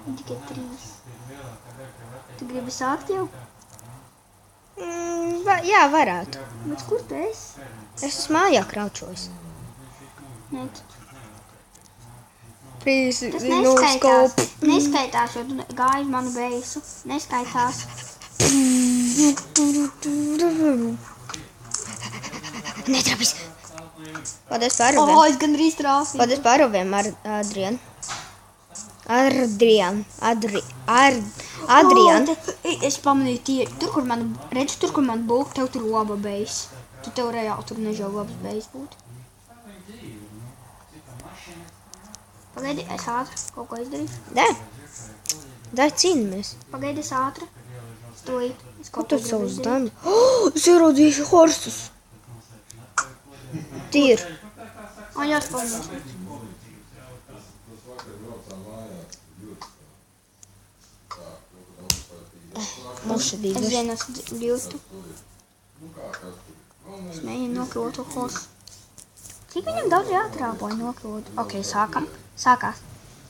Tikai 3. Tu gribi sākt jau? Jā, varētu. Bet kur tu esi? Es esmu mājā kraučojis. Nē, Please, tas no neskaitās. scope. Neskaitās, jo tu gāji uz manu beisu. Neskaitās. Netrapis. Paldies pāroviem. Es gandrīz trāfīju. Paldies pāroviem ar Adrianu. Adrian. Es pamanīju tie, tur, kur man būk, tev tur laba beisa. Tu tev reāli tur nežēl labas beisa būt. Pagaidi, es ātri kaut ko izdarīšu. Dai cīnamies. Pagaidi, es ātri. Stoj. Es Ko kaut tu ko gribu savus izdarīt. dami? Es ierādīšu horstus. Tīr. Jā, es pamanīšu. Muša Es dīgas. vienu esmu ļūtu. Es mēģinu nokļūt to horsu. Cik viņam daudz jāatrāpoja nokļūt? Ok, sākam. Sākās.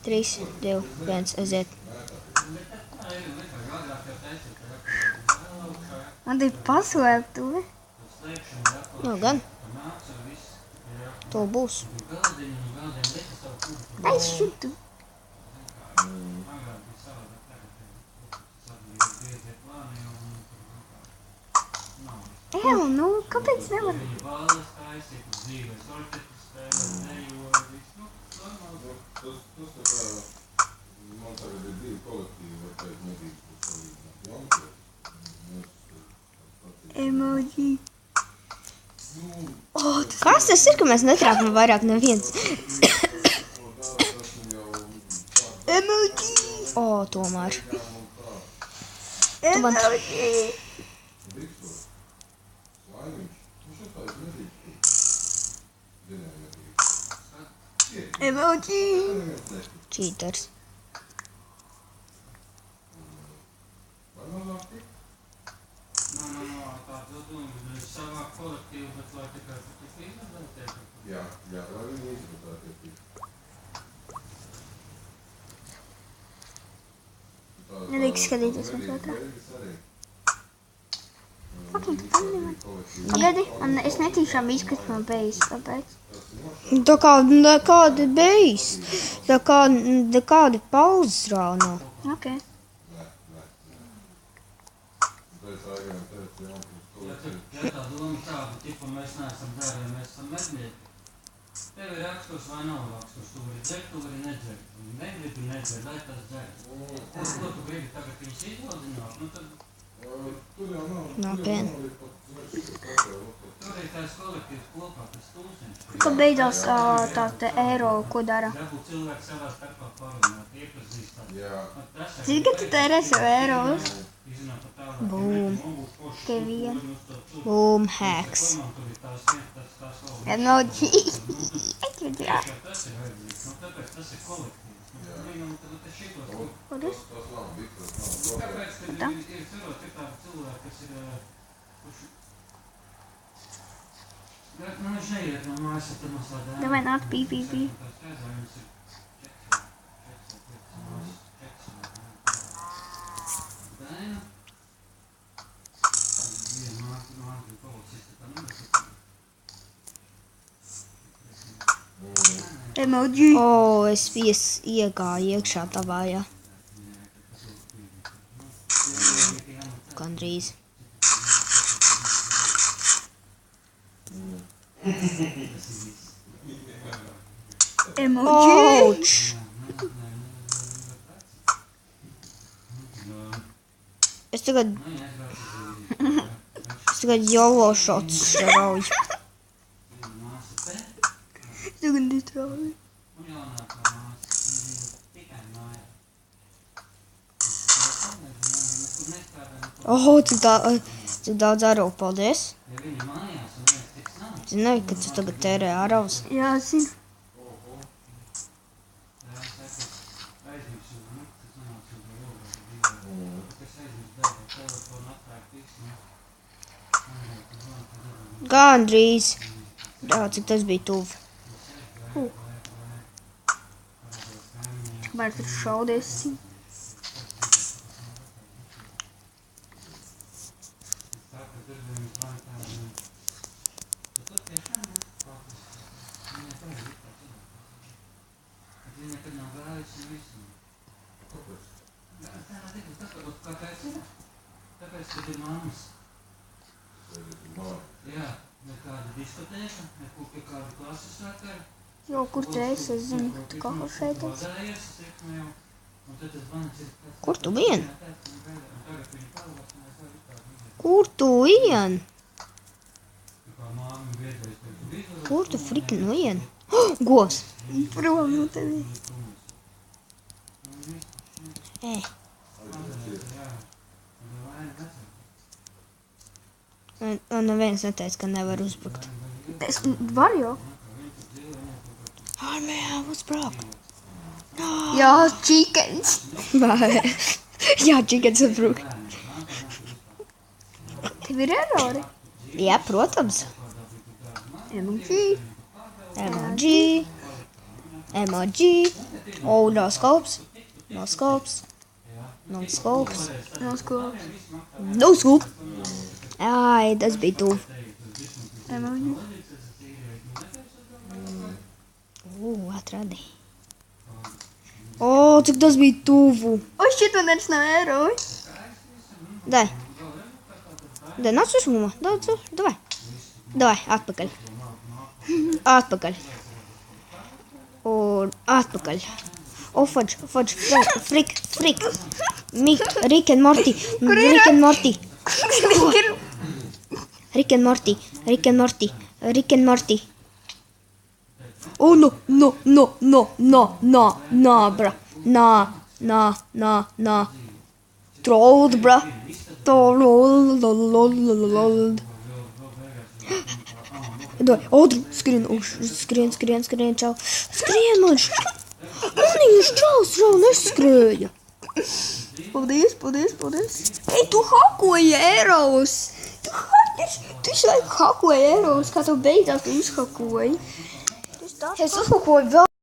3, 2, 1, aiziet. Man ir paslēptuve. Nu, gan. To būs. Ai, šitu. Nu, kāpēc nevar? Emoji. Kas tas ir, ka mēs netrāpam vairāk neviens? Emoji. Tomēr. Emoji. Emoji. Cheaters. Nedrīkst skatīties mums otrā. Fucking pamanīju. Pagaidi, es netīšām izkrist no bejas, tāpēc. Tā kā nekāda bejs. Tā kā nekāda pauzes rānā. Ok. Ja tā doma tāda, tipa, mēs neesam dzērēji, mēs esam mednieki. Tev ir raksturs vai nav raksturs, tu vari dzert, tu vari nedzert. Negribi nedzert, lai tas dzert. Ko tu gribi tagad viņus izlodzināt? Nu tad... Nopietni. Tur ir tās kolektīvs kopā, tas tūkstoši. Ko beidzās tā te eiro, ko dara? Dabūt cilvēki savā starpā parunāt, iepazīstāt. Cik, ka tu tērēsi eiros? Boom. Tikai vienu. Boom hacks. Emoji. Jā. What is? Kāpēc, kad ir cilvēki, ir tādi cilvēki, kas ir... Nu, viņš neiet no mājas, tad noslēdē. Davai nāc, pī. Emoji. Es iegāju iekšā tavājā. Gandrīz. Emoji. Ouch! Es tagad jolo shots rauju. Tu gan distrauji. Cik daudz ārau, paldies. Zināju, ka tu tagad tērē āraus. Jā, zinu. Gandrīz. Jā, cik tas bija tuvu. Kamēr tur šaudies. Viņa nekad nav gājusi visu. Kāpēc ir? Tāpēc, ka ir mammas. Jā, nekāda diskotēka, pie kāda klases vakara. Jo, kur tu esi? Es zinu, ka tu kaut kur šeit esi. Vadājies, es teiktu, jau. Un tad tas manis ir... Kur tu vien? Un tagad viņa palvās, un es varu vispār. Kur tu vien? Kā māmi viedrais, teiktu, visu. Kur tu friki nu vien? Oh, govs! Prom no tevi. Un neviens neteica, ka nevar uzbrukt. Es varu jau. Armijā uzbruk! Jā, chickens. Vai? Jā, chickens uzbruk. Tev ir erori. Jā, protams. Emoji. Emoji. Oh, no scopes. No scopes. No scopes. No skolas. No scope. Ai, tas bija tuvu. Emoji. Atradi. Cik tas bija tuvu. O, šit man vairs nav erori. Dai. Dai, nāc uz mums. Davai. Davai, atpakaļ. Atpakaļ. Un atpakaļ. O, fudge. Frik. Rick and Morty. Rick and Morty. Oh, no, bra. No. Trolled, bra. Trolled. Audri, skrien, čau. Skrien, man. Maniņš, čau, neskrēja. Paldies. Ei, tu hakoji eros. Tu visu laiku hakoji eros, kā tu beidzās uzhakoji. Es uzhakoju vēl.